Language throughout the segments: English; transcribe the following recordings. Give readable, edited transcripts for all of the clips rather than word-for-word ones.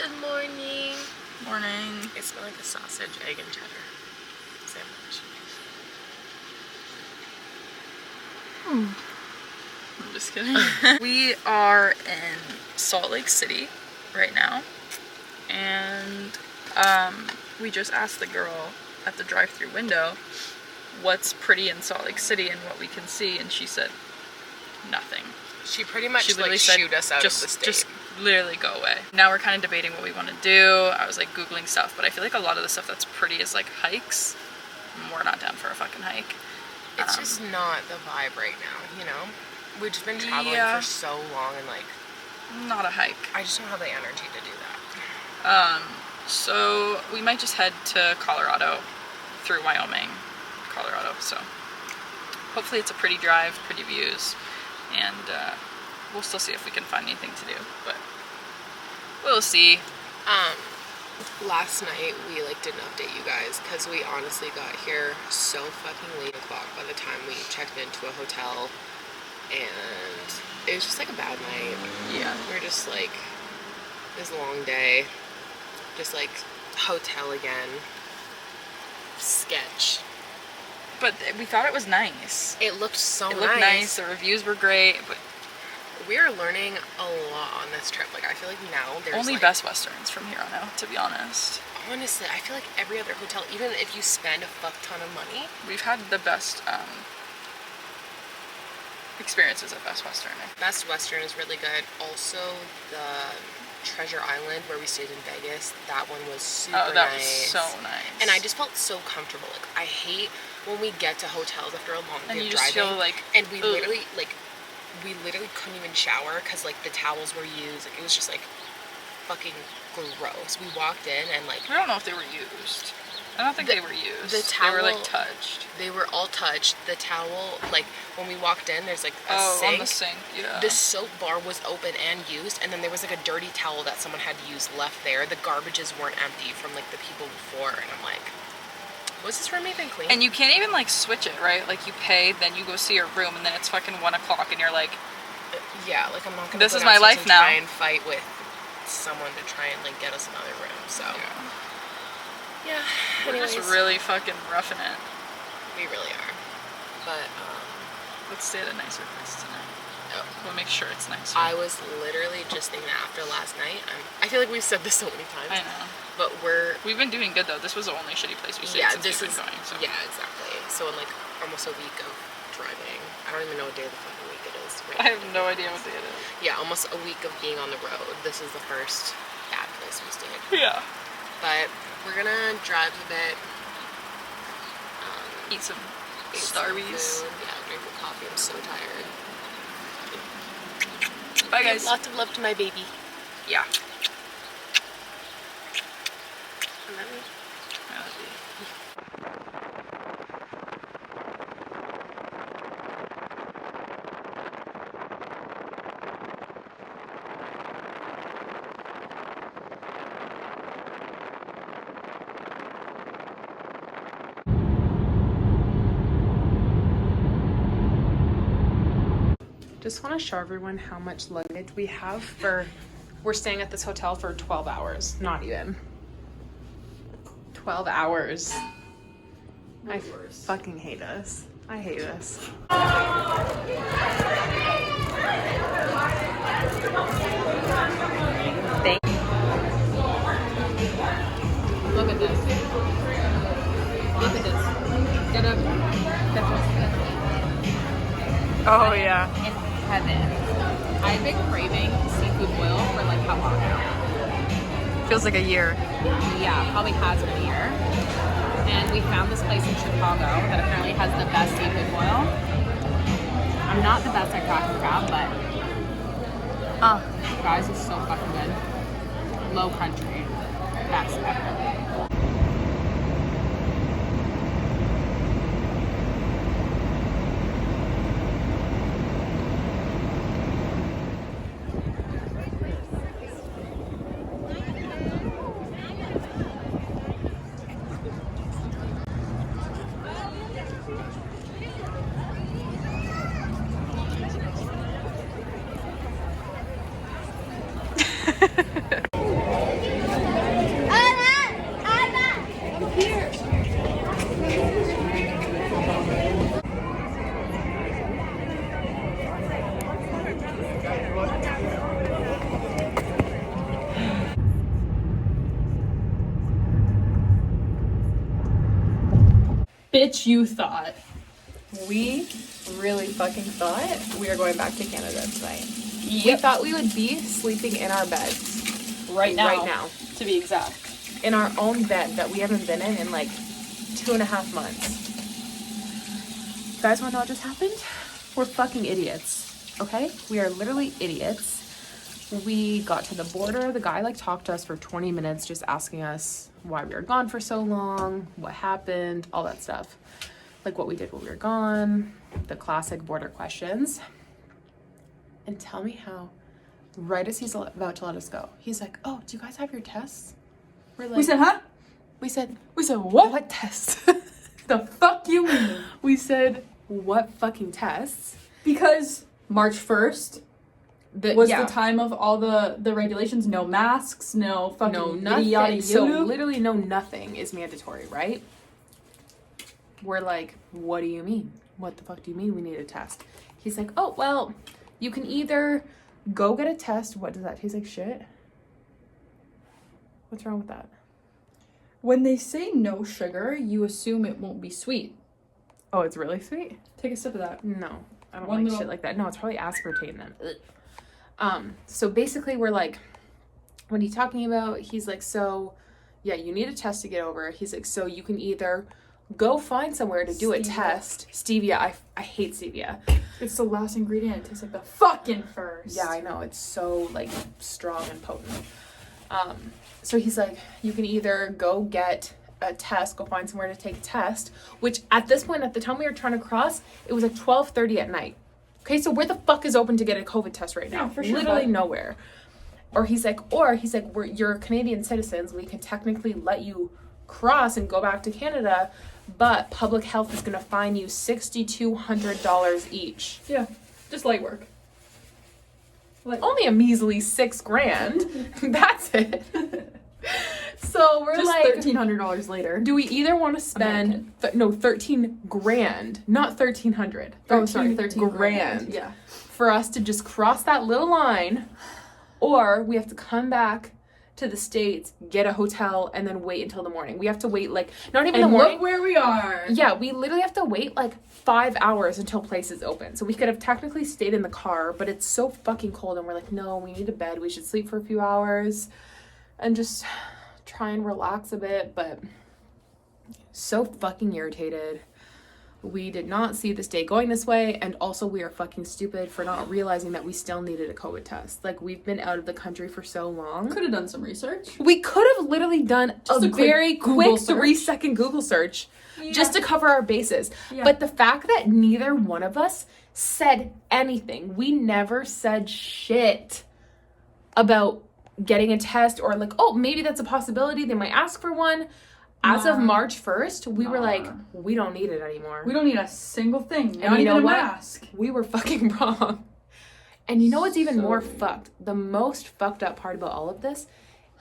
Good morning. Morning. It smells like a sausage, egg, and cheddar sandwich. I'm just kidding. We are in Salt Lake City right now, and we just asked the girl at the drive-thru window what's pretty in Salt Lake City and what we can see, and she said nothing. She pretty much She literally like said, shoot us out of the state. Just literally go away. Now we're kind of debating what we want to do. I was like Googling stuff, but I feel like a lot of the stuff that's pretty is like hikes. We're not down for a fucking hike. It's just not the vibe right now, you know? We've just been traveling for so long and like... Not a hike. I just don't have the energy to do that. So we might just head to Colorado through Wyoming, Colorado. So hopefully it's a pretty drive, pretty views, and we'll still see if we can find anything to do, but we'll see. Last night we like didn't update you guys because we honestly got here so fucking late o'clock by the time we checked into a hotel, and it was just like a bad night. Yeah. We were just like, this long day, just like hotel again, sketch. But we thought it was nice. It looked so nice. It looked nice, the reviews were great, but we are learning a lot on this trip. Like, I feel like now there's only like, Best Westerns from here on out, to be honest. Honestly, I feel like every other hotel, even if you spend a fuck ton of money, we've had the best experiences at Best Western. Best Western is really good. Also, the Treasure Island where we stayed in Vegas, that one was super nice. Oh, that was so nice. And I just felt so comfortable. Like, I hate when we get to hotels after a long day of driving. And you just feel like, and we literally, like, we literally couldn't even shower because like the towels were used. Like, it was just like fucking gross. We walked in and like, I don't know if they were used. I don't think they were used. The towel, they were like touched. They were all touched. The towel, like when we walked in, there's like a sink. On the sink, yeah. The soap bar was open and used, and then there was like a dirty towel that someone had used left there. The garbages weren't empty from like the people before, and I'm like, was this room even clean? And you can't even like switch it, right? Like you pay, then you go see your room, and then it's fucking 1 o'clock, and you're like, yeah, like I'm not gonna. This is my life now. Try and fight with someone to try and like get us another room. So yeah, we're just really fucking roughing it. We really are. But let's stay at a nicer place tonight. Oh. We'll make sure it's nicer. I was literally just thinking that after last night. I feel like we've said this so many times. I know. But we've been doing good though. This was the only shitty place we stayed since we've been going. So. Yeah, exactly. So in like almost a week of driving, I don't even know what day of the fucking week it is. Right I have no idea what day it is. Yeah, almost a week of being on the road. This is the first bad place we stayed. Yeah. But we're gonna drive a bit. Eat some Starbies. Yeah, drink the coffee. I'm so tired. Bye guys. Lots of love to my baby. Yeah. I love you. I love you. Just want to show everyone how much luggage we have for, we're staying at this hotel for 12 hours, not even. 12 hours. I fucking hate us. I hate us. Thank you. Look at this. Look at this. Get up. Oh yeah. Heaven. I've been craving seafood boil for like how long now? Feels like a year. Yeah, probably has been a year. And we found this place in Chicago that apparently has the best seafood boil. I'm not the best at cracker crab, but guys, it's so fucking good. Low country. Best ever. Bitch, you thought. We really fucking thought we were going back to Canada tonight. Yep. We thought we would be sleeping in our beds Right now. Right now. To be exact. In our own bed that we haven't been in like 2.5 months. You guys want to know what just happened? We're fucking idiots, okay? We are literally idiots. We got to the border. The guy like talked to us for 20 minutes just asking us why we were gone for so long, what happened, all that stuff. Like what we did while we were gone, the classic border questions. And tell me how, right as he's about to let us go, he's like, oh, do you guys have your tests? We're like, We said, huh? we said what? what tests? The fuck you mean? We said, what fucking tests? Because March 1st was yeah. the time of all the regulations. No masks, no fucking No, yada nothing. yada So yada. literally no nothing is mandatory, right? We're like, what do you mean? What the fuck do you mean we need a test? He's like, oh, well, you can either go get a test. What does that taste like? Shit? What's wrong with that? When they say no sugar, you assume it won't be sweet. Oh, it's really sweet? Take a sip of that. No, I don't One like little- shit like that. No, it's probably aspartame then. Ugh. So basically we're like, what are you talking about? He's like, so yeah, you need a test to get over. He's like, so you can either go find somewhere to do a Stevia. test. Stevia, I hate stevia. It's the last ingredient. It tastes like the fucking first. Yeah, I know, it's so like strong and potent. So he's like, you can either go get a test, go find somewhere to take a test, which at this point, at the time we were trying to cross, it was like 12:30 at night. Okay, so where the fuck is open to get a COVID test right now? Yeah, for sure. Literally nowhere. Or he's like, you're Canadian citizens, we can technically let you cross and go back to Canada, but public health is gonna fine you $6,200 each. Yeah. Just light work. Only a measly $6,000. That's it. So we're Just like, $1,300 later. do we either want to spend 13 grand, not 1,300. Oh, sorry, 13 grand. Yeah. For us to just cross that little line, or we have to come back to the States, get a hotel, and then wait until the morning. We have to wait like not even And the morning. look where we are. Yeah, we literally have to wait like 5 hours until places open. So we could have technically stayed in the car, but it's so fucking cold and we're like, no, we need a bed. We should sleep for a few hours and just try and relax a bit. But so fucking irritated. We did not see this day going this way, and also we are fucking stupid for not realizing that we still needed a COVID test. Like, we've been out of the country for so long. Could have done some research. We could have literally done Just a a quick very Google quick search. 3-second Google search just to cover our bases. Yeah. But the fact that neither one of us said anything, we never said shit about getting a test or like, oh, maybe that's a possibility. They might ask for one. As of March 1st, we were like, we don't need it anymore. We don't need a single thing. Not And you know even a what? mask. We were fucking wrong. And you know what's even So more weird. fucked? The most fucked up part about all of this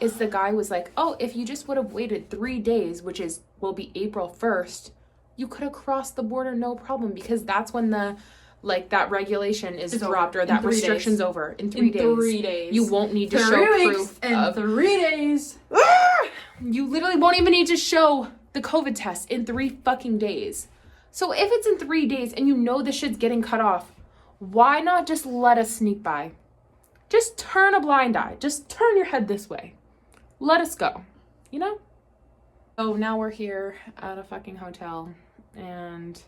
is the guy was like, oh, if you just would have waited 3 days, which will be April 1st, you could have crossed the border no problem, because that's when the that regulation is It's dropped, over. or that In 3 restriction's days. over in 3 days. In 3 days. You won't need to 3 show weeks proof and of 3 days. You literally won't even need to show the COVID test in 3 fucking days. So if it's in 3 days and you know the shit's getting cut off, why not just let us sneak by? Just turn a blind eye. Just turn your head this way. Let us go. You know? So now we're here at a fucking hotel and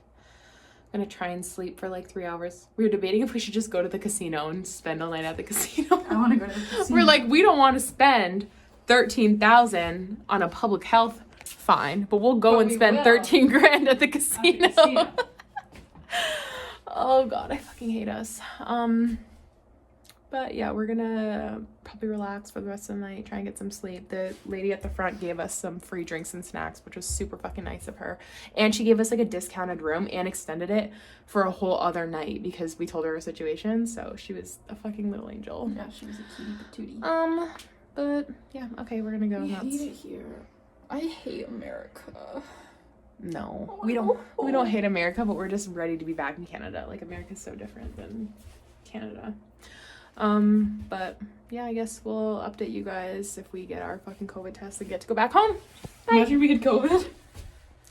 I'm gonna try and sleep for like 3 hours. We were debating if we should just go to the casino and spend all night at the casino. I want to go to the casino. We're like, we don't want to spend $13,000 on a public health fine, but we'll go But and we spend will. 13 grand at the casino. casino. Oh god, I fucking hate us. But yeah, we're gonna probably relax for the rest of the night, try and get some sleep. The lady at the front gave us some free drinks and snacks, which was super fucking nice of her. And she gave us like a discounted room and extended it for a whole other night because we told her our situation. So she was a fucking little angel. Yeah, she was a cutie patootie. But yeah, okay, we're gonna go. I That's- hate it here. I hate America. No, we don't hate America, but we're just ready to be back in Canada. Like, America's so different than Canada. But yeah, I guess we'll update you guys if we get our fucking COVID test and get to go back home. Bye. Imagine we had COVID.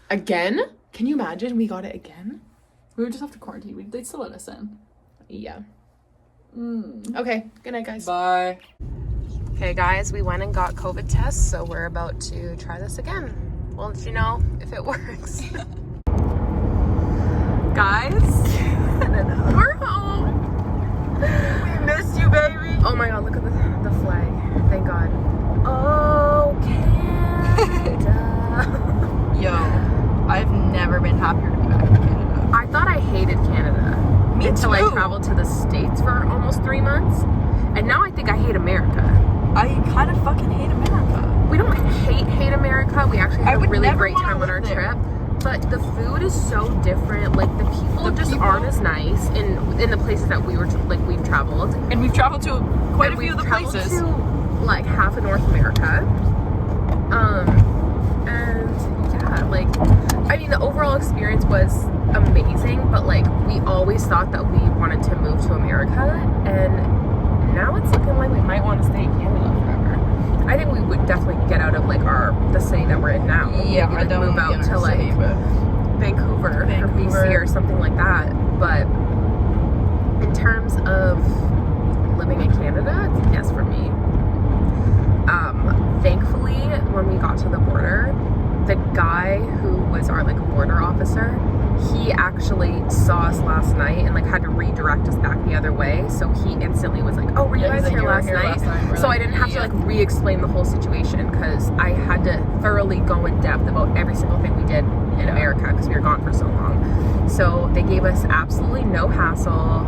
Again? Can you imagine we got it again? We would just have to quarantine. They'd still let us in. Yeah. Okay. Good night, guys. Bye. Okay, guys, we went and got COVID tests, so we're about to try this again. We'll let you know if it works. Guys, we're home. We missed you, baby. Oh my God, look at the flag. Thank God. Oh, Canada. Yo, I've never been happier to be back in Canada. I thought I hated Canada. Me until too. I traveled to the States for almost 3 months. And now I think I hate America. I kind of fucking hate America. We don't hate America. We actually had a really great time on our there. trip. But the food is so different. Like the people aren't as nice in the places that we've traveled. And we've traveled to quite a few of the traveled places. To like half of North America. And yeah, like I mean the overall experience was amazing, but like we always thought that we wanted to move to America, and now it's looking like we might want to stay in Canada forever. I think we would definitely get out of like the city that we're in now. Yeah, Maybe, I don't move out to like Vancouver or BC or something like that. But in terms of living in Canada, it's a yes for me. Thankfully, when we got to the border, the guy who was our like border officer, he actually saw us last night and like had to redirect us back the other way. So he instantly was like, "Oh, were you guys here last night?" So I didn't have to like re-explain the whole situation because I had to thoroughly go in depth about every single thing we did in America because we were gone for so long. So they gave us absolutely no hassle.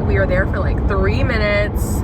We were there for like 3 minutes.